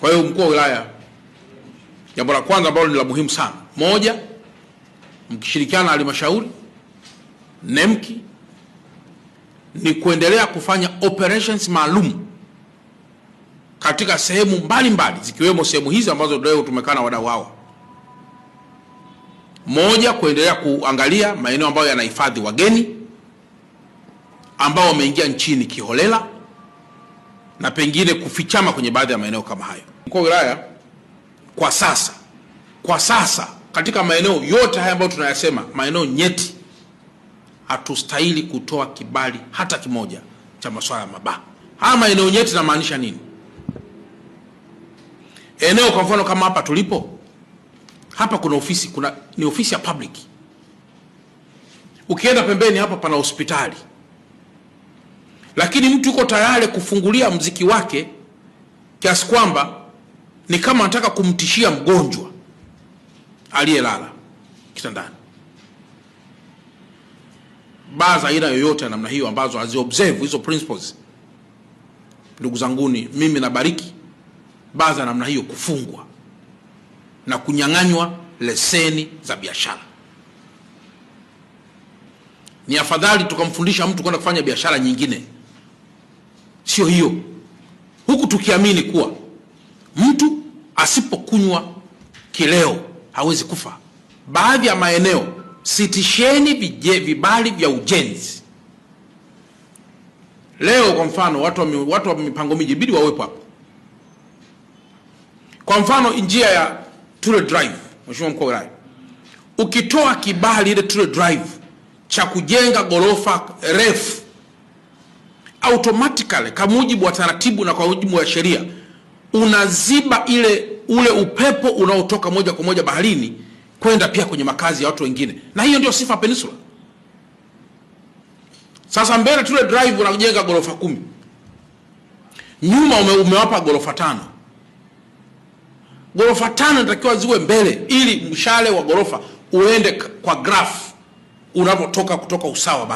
Kwa hiyo mkuu wa wilaya, jambo la kwanza ambalo ni la muhimu sana, moja, mkishirikiana na halmashauri NEMKI, ni kuendelea kufanya operations maalum katika sehemu mbalimbali zikiwemo sehemu hizi ambazo leo tumekaa na wadau hao. Moja, kuendelea kuangalia maeneo ambayo yanahifadhi wageni ambao wameingia nchini kiholela na pengine kufichama kwenye baadhi ya maeneo kama hayo. Mkuu wa wilaya, kwa sasa katika maeneo yote haya ambayo tunayasema, maeneo nyeti, hatustahili kutoa kibali hata kimoja cha masuala ya mabaa. Haya maeneo nyeti namaanisha nini? Eneo kwa mfano kama hapa tulipo, hapa kuna ofisi, ni ofisi ya public. Ukienda pembeni hapa pana hospitali. Lakini mtu yuko tayari kufungulia mziki wake kiasi kwamba ni kama anataka kumtishia mgonjwa aliyelala kitandani. Baa za aina yoyote ya namna hiyo ambazo hazi-observe hizo principles, ndugu zanguni, mimi nabariki baa za namna hiyo kufungwa na kunyang'anywa leseni za biashara. Ni afadhali tukamfundisha mtu kwenda kufanya biashara nyingine, sio hiyo, huku tukiamini kuwa mtu asipokunywa kileo hawezi kufa. Baadhi ya maeneo sitisheni vibali vya ujenzi. Leo kwa mfano watu wa mipango miji bidi wawepo hapo. Kwa mfano njia ya Ture Drive, Mheshimiwa Mkuu wa Wilaya, ukitoa kibali ile Ture Drive cha kujenga gorofa refu, automatically kwa mujibu wa taratibu na kwa mujibu wa sheria unaziba ule upepo unaotoka moja kwa moja baharini kwenda pia kwenye makazi ya watu wengine, na hiyo ndio sifa Peninsula. Sasa mbele Ture Drive unajenga gorofa 10, nyuma umewapa gorofa 5. Gorofa 5 inatakiwa ziwe mbele ili mshale wa gorofa uende kwa graph unapotoka kutoka usawa.